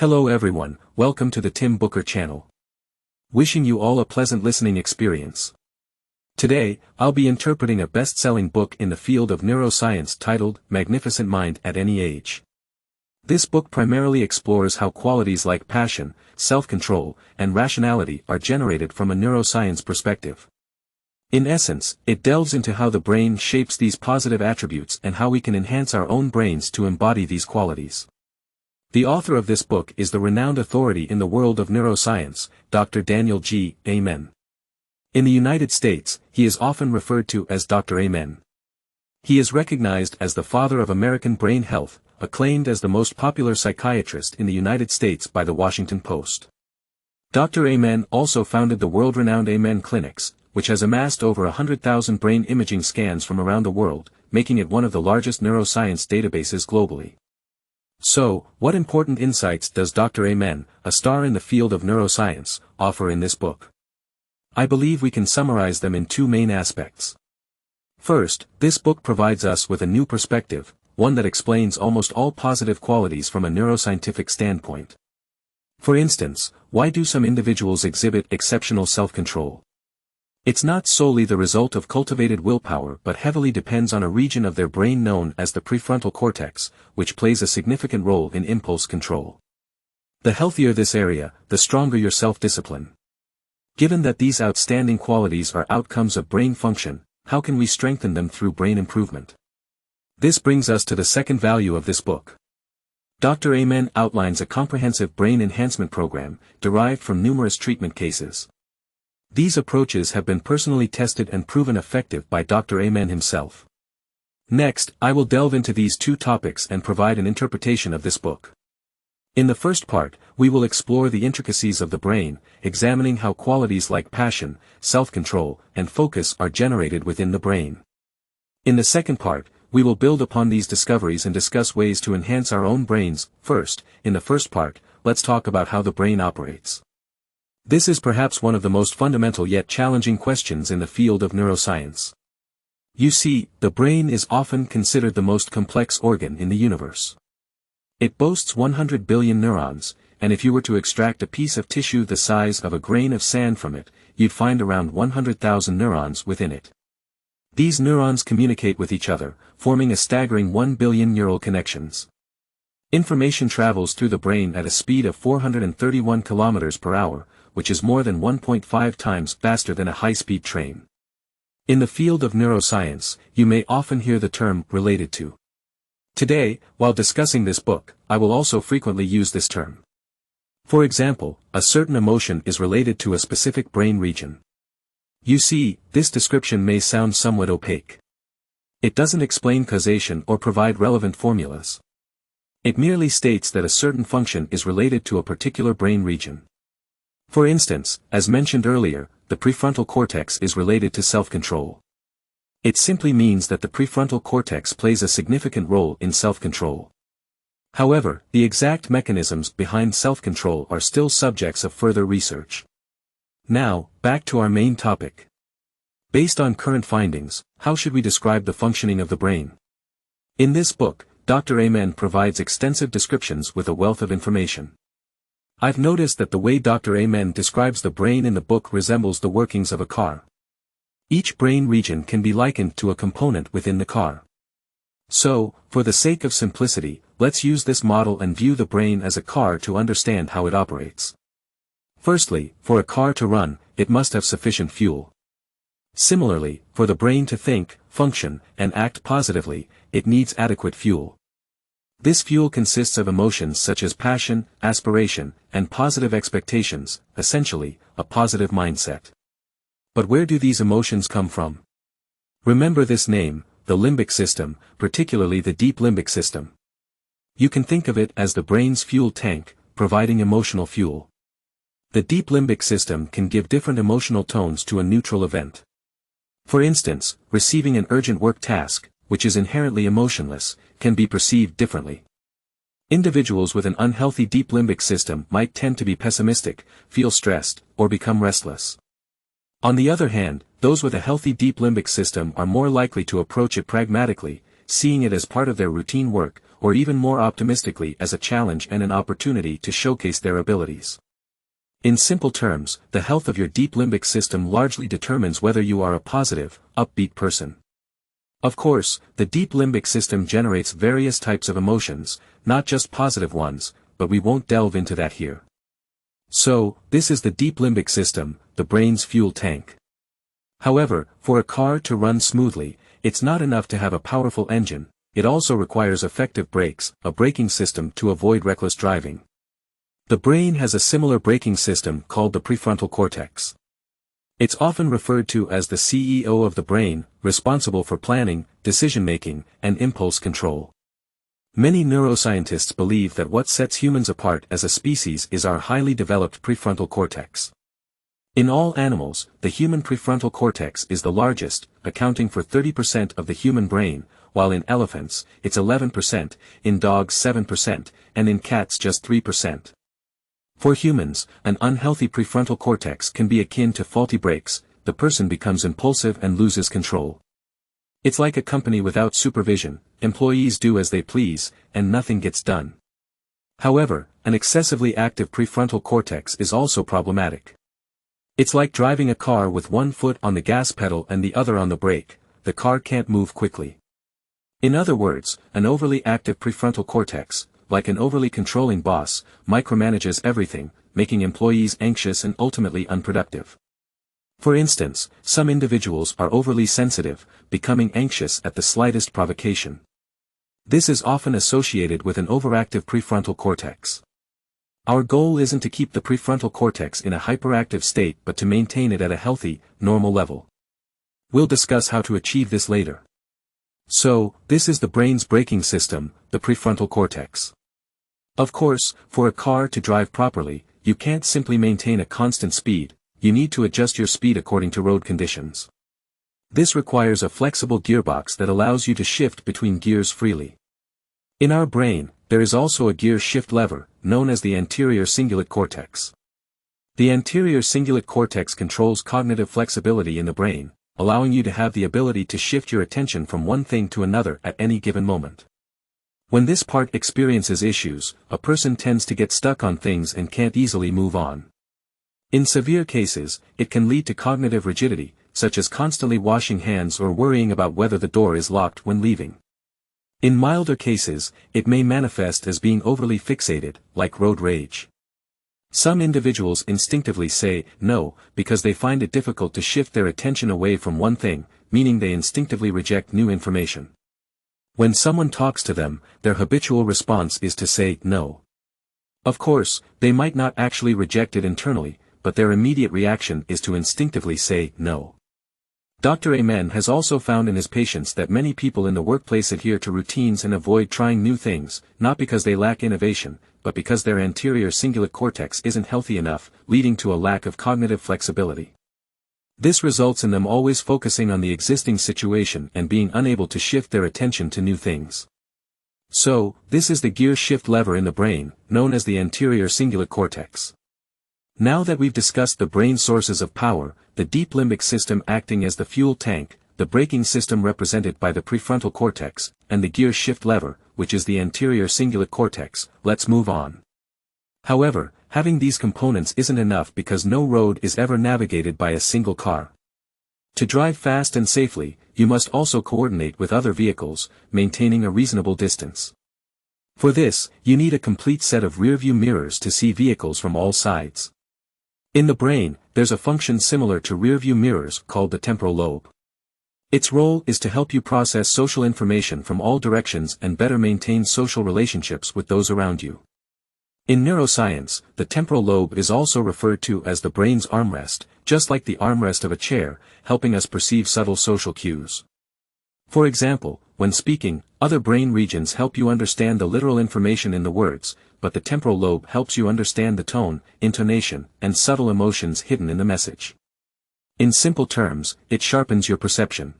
Hello everyone, welcome to the Tim Booker channel. Wishing you all a pleasant listening experience. Today, I'll be interpreting a best-selling book in the field of neuroscience titled Magnificent Mind at Any Age. This book primarily explores how qualities like passion, self-control, and rationality are generated from a neuroscience perspective. In essence, it delves into how the brain shapes these positive attributes and how we can enhance our own brains to embody these qualities. The author of this book is the renowned authority in the world of neuroscience, Dr. Daniel G. Amen. In the United States, he is often referred to as Dr. Amen. He is recognized as the father of American brain health, acclaimed as the most popular psychiatrist in the United States by the Washington Post. Dr. Amen also founded the world-renowned Amen Clinics, which has amassed over 100,000 brain imaging scans from around the world, making it one of the largest neuroscience databases globally. So, what important insights does Dr. Amen, a star in the field of neuroscience, offer in this book? I believe we can summarize them in two main aspects. First, this book provides us with a new perspective, one that explains almost all positive qualities from a neuroscientific standpoint. For instance, why do some individuals exhibit exceptional self-control? It's not solely the result of cultivated willpower but heavily depends on a region of their brain known as the prefrontal cortex, which plays a significant role in impulse control. The healthier this area, the stronger your self-discipline. Given that these outstanding qualities are outcomes of brain function, how can we strengthen them through brain improvement? This brings us to the second value of this book. Dr. Amen outlines a comprehensive brain enhancement program, derived from numerous treatment cases. These approaches have been personally tested and proven effective by Dr. Amen himself. Next, I will delve into these two topics and provide an interpretation of this book. In the first part, we will explore the intricacies of the brain, examining how qualities like passion, self-control, and focus are generated within the brain. In the second part, we will build upon these discoveries and discuss ways to enhance our own brains. First, in the first part, let's talk about how the brain operates. This is perhaps one of the most fundamental yet challenging questions in the field of neuroscience. You see, the brain is often considered the most complex organ in the universe. It boasts 100 billion neurons, and if you were to extract a piece of tissue the size of a grain of sand from it, you'd find around 100,000 neurons within it. These neurons communicate with each other, forming a staggering 1 billion neural connections. Information travels through the brain at a speed of 431 kilometers per hour, which is more than 1.5 times faster than a high-speed train. In the field of neuroscience, you may often hear the term related to. Today, while discussing this book, I will also frequently use this term. For example, a certain emotion is related to a specific brain region. You see, this description may sound somewhat opaque. It doesn't explain causation or provide relevant formulas. It merely states that a certain function is related to a particular brain region. For instance, as mentioned earlier, the prefrontal cortex is related to self-control. It simply means that the prefrontal cortex plays a significant role in self-control. However, the exact mechanisms behind self-control are still subjects of further research. Now, back to our main topic. Based on current findings, how should we describe the functioning of the brain? In this book, Dr. Amen provides extensive descriptions with a wealth of information. I've noticed that the way Dr. Amen describes the brain in the book resembles the workings of a car. Each brain region can be likened to a component within the car. So, for the sake of simplicity, let's use this model and view the brain as a car to understand how it operates. Firstly, for a car to run, it must have sufficient fuel. Similarly, for the brain to think, function, and act positively, it needs adequate fuel. This fuel consists of emotions such as passion, aspiration, and positive expectations, essentially, a positive mindset. But where do these emotions come from? Remember this name, the limbic system, particularly the deep limbic system. You can think of it as the brain's fuel tank, providing emotional fuel. The deep limbic system can give different emotional tones to a neutral event. For instance, receiving an urgent work task, which is inherently emotionless, can be perceived differently. Individuals with an unhealthy deep limbic system might tend to be pessimistic, feel stressed, or become restless. On the other hand, those with a healthy deep limbic system are more likely to approach it pragmatically, seeing it as part of their routine work, or even more optimistically as a challenge and an opportunity to showcase their abilities. In simple terms, the health of your deep limbic system largely determines whether you are a positive, upbeat person. Of course, the deep limbic system generates various types of emotions, not just positive ones, but we won't delve into that here. So, this is the deep limbic system, the brain's fuel tank. However, for a car to run smoothly, it's not enough to have a powerful engine, it also requires effective brakes, a braking system to avoid reckless driving. The brain has a similar braking system called the prefrontal cortex. It's often referred to as the CEO of the brain, responsible for planning, decision-making, and impulse control. Many neuroscientists believe that what sets humans apart as a species is our highly developed prefrontal cortex. In all animals, the human prefrontal cortex is the largest, accounting for 30% of the human brain, while in elephants, it's 11%, in dogs 7%, and in cats just 3%. For humans, an unhealthy prefrontal cortex can be akin to faulty brakes, the person becomes impulsive and loses control. It's like a company without supervision, employees do as they please, and nothing gets done. However, an excessively active prefrontal cortex is also problematic. It's like driving a car with one foot on the gas pedal and the other on the brake, the car can't move quickly. In other words, an overly active prefrontal cortex, like an overly controlling boss, micromanages everything, making employees anxious and ultimately unproductive. For instance, some individuals are overly sensitive, becoming anxious at the slightest provocation. This is often associated with an overactive prefrontal cortex. Our goal isn't to keep the prefrontal cortex in a hyperactive state but to maintain it at a healthy, normal level. We'll discuss how to achieve this later. So, this is the brain's braking system, the prefrontal cortex. Of course, for a car to drive properly, you can't simply maintain a constant speed, you need to adjust your speed according to road conditions. This requires a flexible gearbox that allows you to shift between gears freely. In our brain, there is also a gear shift lever, known as the anterior cingulate cortex. The anterior cingulate cortex controls cognitive flexibility in the brain, allowing you to have the ability to shift your attention from one thing to another at any given moment. When this part experiences issues, a person tends to get stuck on things and can't easily move on. In severe cases, it can lead to cognitive rigidity, such as constantly washing hands or worrying about whether the door is locked when leaving. In milder cases, it may manifest as being overly fixated, like road rage. Some individuals instinctively say no because they find it difficult to shift their attention away from one thing, meaning they instinctively reject new information. When someone talks to them, their habitual response is to say no. Of course, they might not actually reject it internally, but their immediate reaction is to instinctively say no. Dr. Amen has also found in his patients that many people in the workplace adhere to routines and avoid trying new things, not because they lack innovation, but because their anterior cingulate cortex isn't healthy enough, leading to a lack of cognitive flexibility. This results in them always focusing on the existing situation and being unable to shift their attention to new things. So, this is the gear shift lever in the brain, known as the anterior cingulate cortex. Now that we've discussed the brain's sources of power, the deep limbic system acting as the fuel tank, the braking system represented by the prefrontal cortex, and the gear shift lever, which is the anterior cingulate cortex, let's move on. However, having these components isn't enough because no road is ever navigated by a single car. To drive fast and safely, you must also coordinate with other vehicles, maintaining a reasonable distance. For this, you need a complete set of rearview mirrors to see vehicles from all sides. In the brain, there's a function similar to rearview mirrors called the temporal lobe. Its role is to help you process social information from all directions and better maintain social relationships with those around you. In neuroscience, the temporal lobe is also referred to as the brain's armrest, just like the armrest of a chair, helping us perceive subtle social cues. For example, when speaking, other brain regions help you understand the literal information in the words, but the temporal lobe helps you understand the tone, intonation, and subtle emotions hidden in the message. In simple terms, it sharpens your perception.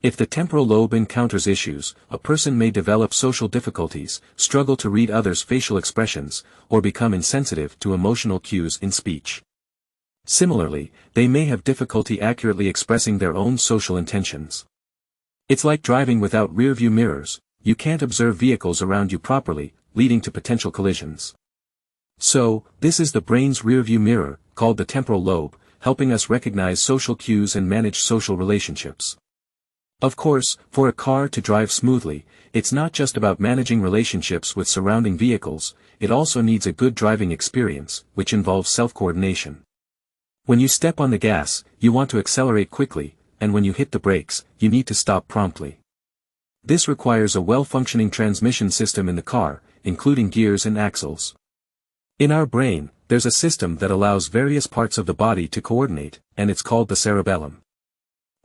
If the temporal lobe encounters issues, a person may develop social difficulties, struggle to read others' facial expressions, or become insensitive to emotional cues in speech. Similarly, they may have difficulty accurately expressing their own social intentions. It's like driving without rearview mirrors, you can't observe vehicles around you properly, leading to potential collisions. So, this is the brain's rearview mirror, called the temporal lobe, helping us recognize social cues and manage social relationships. Of course, for a car to drive smoothly, it's not just about managing relationships with surrounding vehicles, it also needs a good driving experience, which involves self-coordination. When you step on the gas, you want to accelerate quickly, and when you hit the brakes, you need to stop promptly. This requires a well-functioning transmission system in the car, including gears and axles. In our brain, there's a system that allows various parts of the body to coordinate, and it's called the cerebellum.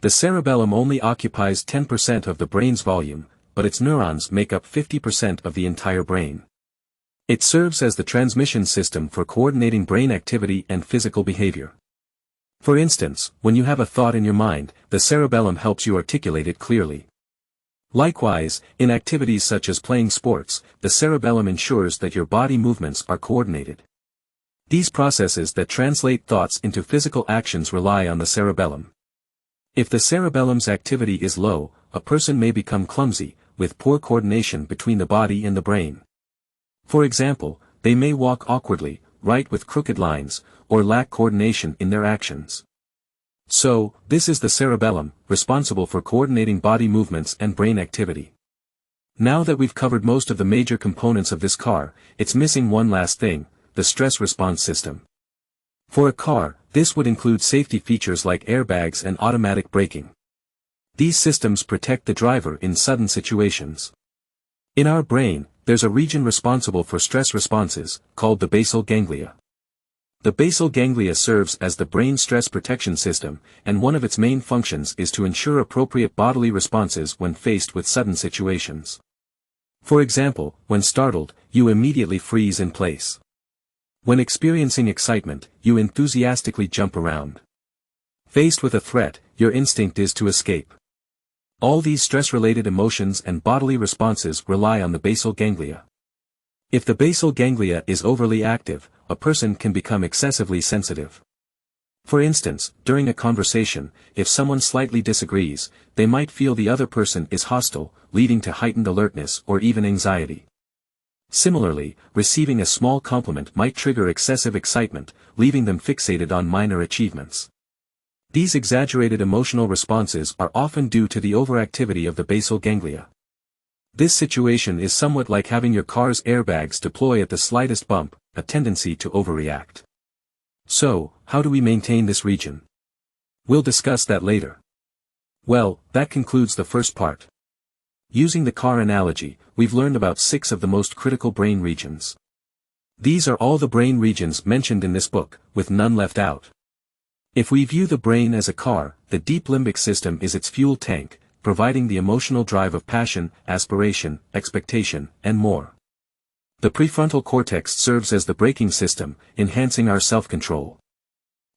The cerebellum only occupies 10% of the brain's volume, but its neurons make up 50% of the entire brain. It serves as the transmission system for coordinating brain activity and physical behavior. For instance, when you have a thought in your mind, the cerebellum helps you articulate it clearly. Likewise, in activities such as playing sports, the cerebellum ensures that your body movements are coordinated. These processes that translate thoughts into physical actions rely on the cerebellum. If the cerebellum's activity is low, a person may become clumsy, with poor coordination between the body and the brain. For example, they may walk awkwardly, write with crooked lines, or lack coordination in their actions. So, this is the cerebellum, responsible for coordinating body movements and brain activity. Now that we've covered most of the major components of this car, it's missing one last thing, the stress response system. For a car, this would include safety features like airbags and automatic braking. These systems protect the driver in sudden situations. In our brain, there's a region responsible for stress responses, called the basal ganglia. The basal ganglia serves as the brain stress protection system, and one of its main functions is to ensure appropriate bodily responses when faced with sudden situations. For example, when startled, you immediately freeze in place. When experiencing excitement, you enthusiastically jump around. Faced with a threat, your instinct is to escape. All these stress-related emotions and bodily responses rely on the basal ganglia. If the basal ganglia is overly active, a person can become excessively sensitive. For instance, during a conversation, if someone slightly disagrees, they might feel the other person is hostile, leading to heightened alertness or even anxiety. Similarly, receiving a small compliment might trigger excessive excitement, leaving them fixated on minor achievements. These exaggerated emotional responses are often due to the overactivity of the basal ganglia. This situation is somewhat like having your car's airbags deploy at the slightest bump, a tendency to overreact. So, how do we maintain this region? We'll discuss that later. Well, that concludes the first part. Using the car analogy, we've learned about 6 of the most critical brain regions. These are all the brain regions mentioned in this book, with none left out. If we view the brain as a car, the deep limbic system is its fuel tank, providing the emotional drive of passion, aspiration, expectation, and more. The prefrontal cortex serves as the braking system, enhancing our self-control.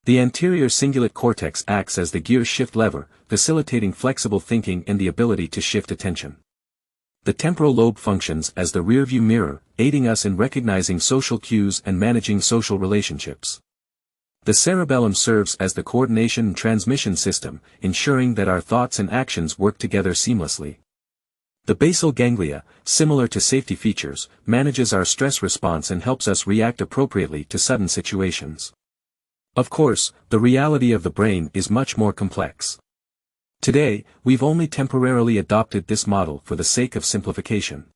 The anterior cingulate cortex acts as the gear shift lever, facilitating flexible thinking and the ability to shift attention. The temporal lobe functions as the rearview mirror, aiding us in recognizing social cues and managing social relationships. The cerebellum serves as the coordination and transmission system, ensuring that our thoughts and actions work together seamlessly. The basal ganglia, similar to safety features, manages our stress response and helps us react appropriately to sudden situations. Of course, the reality of the brain is much more complex. Today, we've only temporarily adopted this model for the sake of simplification.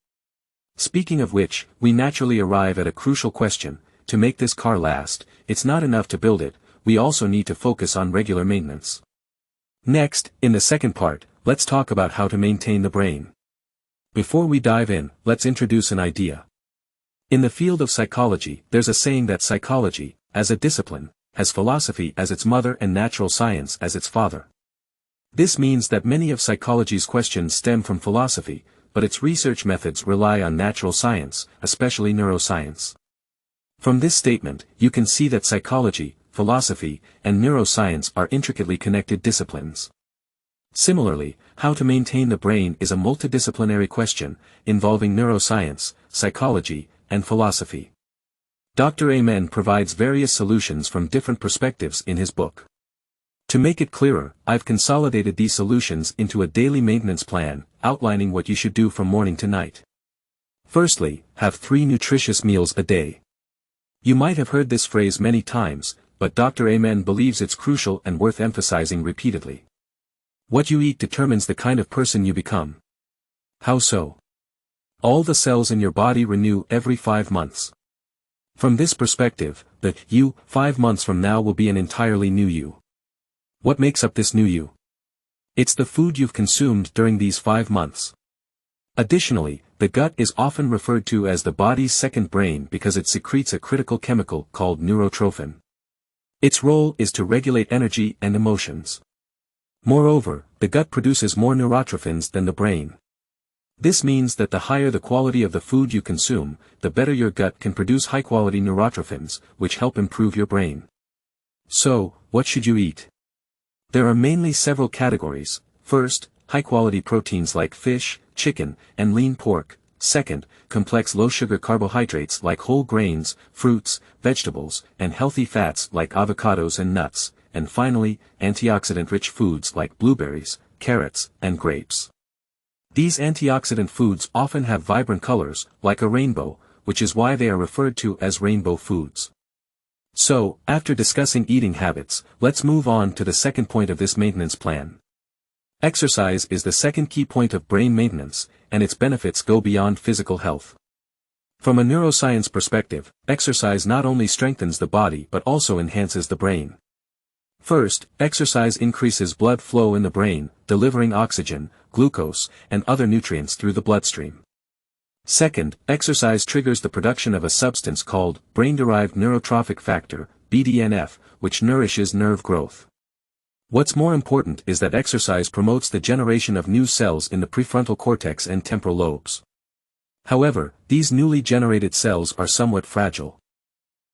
Speaking of which, we naturally arrive at a crucial question: to make this car last, it's not enough to build it, we also need to focus on regular maintenance. Next, in the second part, let's talk about how to maintain the brain. Before we dive in, let's introduce an idea. In the field of psychology, there's a saying that psychology, as a discipline, has philosophy as its mother and natural science as its father. This means that many of psychology's questions stem from philosophy, but its research methods rely on natural science, especially neuroscience. From this statement, you can see that psychology, philosophy, and neuroscience are intricately connected disciplines. Similarly, how to maintain the brain is a multidisciplinary question, involving neuroscience, psychology, and philosophy. Dr. Amen provides various solutions from different perspectives in his book. To make it clearer, I've consolidated these solutions into a daily maintenance plan, outlining what you should do from morning to night. Firstly, have 3 nutritious meals a day. You might have heard this phrase many times, but Dr. Amen believes it's crucial and worth emphasizing repeatedly. What you eat determines the kind of person you become. How so? All the cells in your body renew every 5 months. From this perspective, the you 5 months from now will be an entirely new you. What makes up this new you? It's the food you've consumed during these 5 months. Additionally, the gut is often referred to as the body's second brain because it secretes a critical chemical called neurotrophin. Its role is to regulate energy and emotions. Moreover, the gut produces more neurotrophins than the brain. This means that the higher the quality of the food you consume, the better your gut can produce high-quality neurotrophins, which help improve your brain. So, what should you eat? There are mainly several categories. First, high-quality proteins like fish, chicken, and lean pork. Second, complex low-sugar carbohydrates like whole grains, fruits, vegetables, and healthy fats like avocados and nuts. And finally, antioxidant-rich foods like blueberries, carrots, and grapes. These antioxidant foods often have vibrant colors, like a rainbow, which is why they are referred to as rainbow foods. So, after discussing eating habits, let's move on to the second point of this maintenance plan. Exercise is the second key point of brain maintenance, and its benefits go beyond physical health. From a neuroscience perspective, exercise not only strengthens the body but also enhances the brain. First, exercise increases blood flow in the brain, delivering oxygen, glucose, and other nutrients through the bloodstream. Second, exercise triggers the production of a substance called brain-derived neurotrophic factor, BDNF, which nourishes nerve growth. What's more important is that exercise promotes the generation of new cells in the prefrontal cortex and temporal lobes. However, these newly generated cells are somewhat fragile.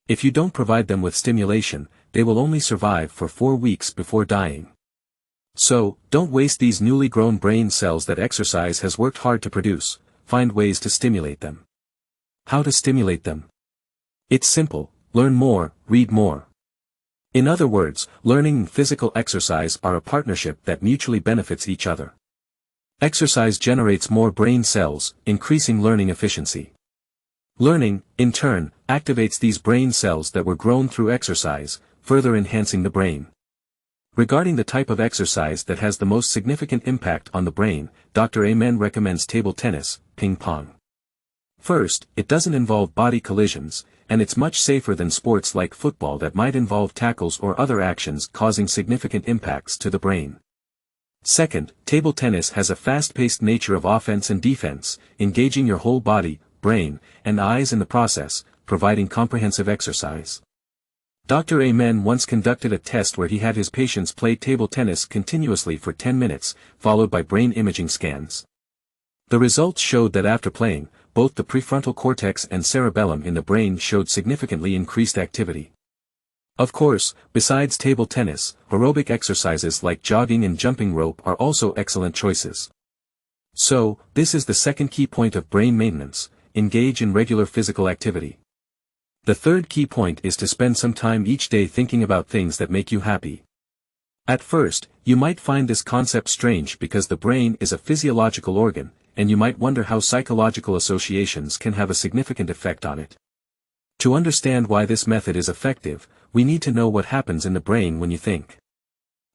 If you don't provide them with stimulation, they will only survive for 4 weeks before dying. So, don't waste these newly grown brain cells that exercise has worked hard to produce. Find ways to stimulate them. How to stimulate them? It's simple: learn more, read more. In other words, learning and physical exercise are a partnership that mutually benefits each other. Exercise generates more brain cells, increasing learning efficiency. Learning, in turn, activates these brain cells that were grown through exercise, further enhancing the brain. Regarding the type of exercise that has the most significant impact on the brain, Dr. Amen recommends table tennis, ping pong. First, it doesn't involve body collisions, and it's much safer than sports like football that might involve tackles or other actions causing significant impacts to the brain. Second, table tennis has a fast-paced nature of offense and defense, engaging your whole body, brain, and eyes in the process, providing comprehensive exercise. Dr. Amen once conducted a test where he had his patients play table tennis continuously for 10 minutes, followed by brain imaging scans. The results showed that after playing, both the prefrontal cortex and cerebellum in the brain showed significantly increased activity. Of course, besides table tennis, aerobic exercises like jogging and jumping rope are also excellent choices. So, this is the second key point of brain maintenance: engage in regular physical activity. The third key point is to spend some time each day thinking about things that make you happy. At first, you might find this concept strange because the brain is a physiological organ, and you might wonder how psychological associations can have a significant effect on it. To understand why this method is effective, we need to know what happens in the brain when you think.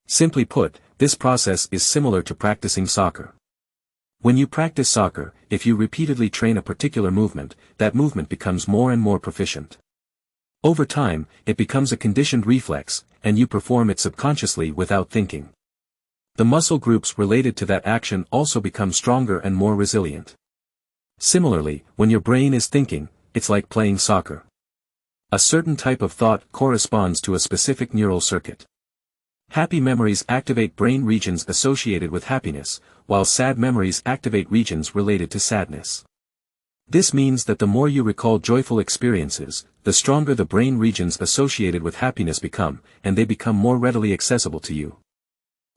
Simply put, this process is similar to practicing soccer. When you practice soccer, if you repeatedly train a particular movement, that movement becomes more and more proficient. Over time, it becomes a conditioned reflex, and you perform it subconsciously without thinking. The muscle groups related to that action also become stronger and more resilient. Similarly, when your brain is thinking, it's like playing soccer. A certain type of thought corresponds to a specific neural circuit. Happy memories activate brain regions associated with happiness, while sad memories activate regions related to sadness. This means that the more you recall joyful experiences, the stronger the brain regions associated with happiness become, and they become more readily accessible to you.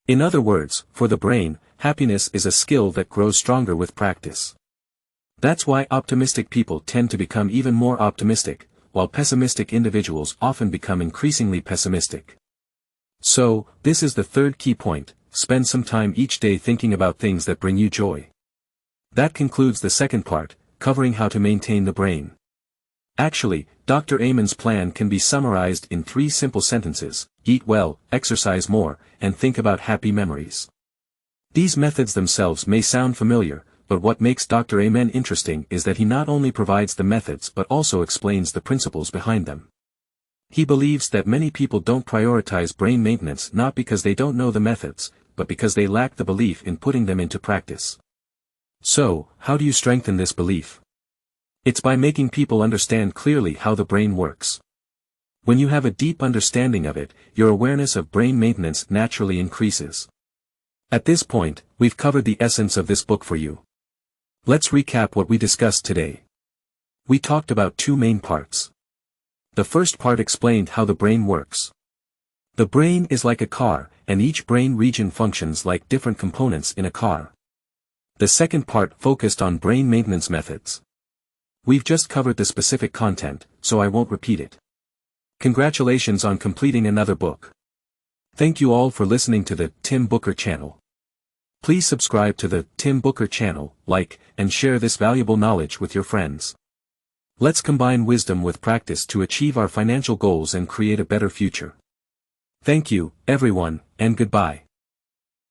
In other words, for the brain, happiness is a skill that grows stronger with practice. That's why optimistic people tend to become even more optimistic, while pessimistic individuals often become increasingly pessimistic. So, this is the third key point: spend some time each day thinking about things that bring you joy. That concludes the second part, covering how to maintain the brain. Actually, Dr. Amen's plan can be summarized in 3 simple sentences: eat well, exercise more, and think about happy memories. These methods themselves may sound familiar, but what makes Dr. Amen interesting is that he not only provides the methods but also explains the principles behind them. He believes that many people don't prioritize brain maintenance not because they don't know the methods, but because they lack the belief in putting them into practice. So, how do you strengthen this belief? It's by making people understand clearly how the brain works. When you have a deep understanding of it, your awareness of brain maintenance naturally increases. At this point, we've covered the essence of this book for you. Let's recap what we discussed today. We talked about 2 main parts. The first part explained how the brain works. The brain is like a car, and each brain region functions like different components in a car. The second part focused on brain maintenance methods. We've just covered the specific content, so I won't repeat it. Congratulations on completing another book. Thank you all for listening to the Tim Booker channel. Please subscribe to the Tim Booker channel, like, and share this valuable knowledge with your friends. Let's combine wisdom with practice to achieve our financial goals and create a better future. Thank you, everyone, and goodbye.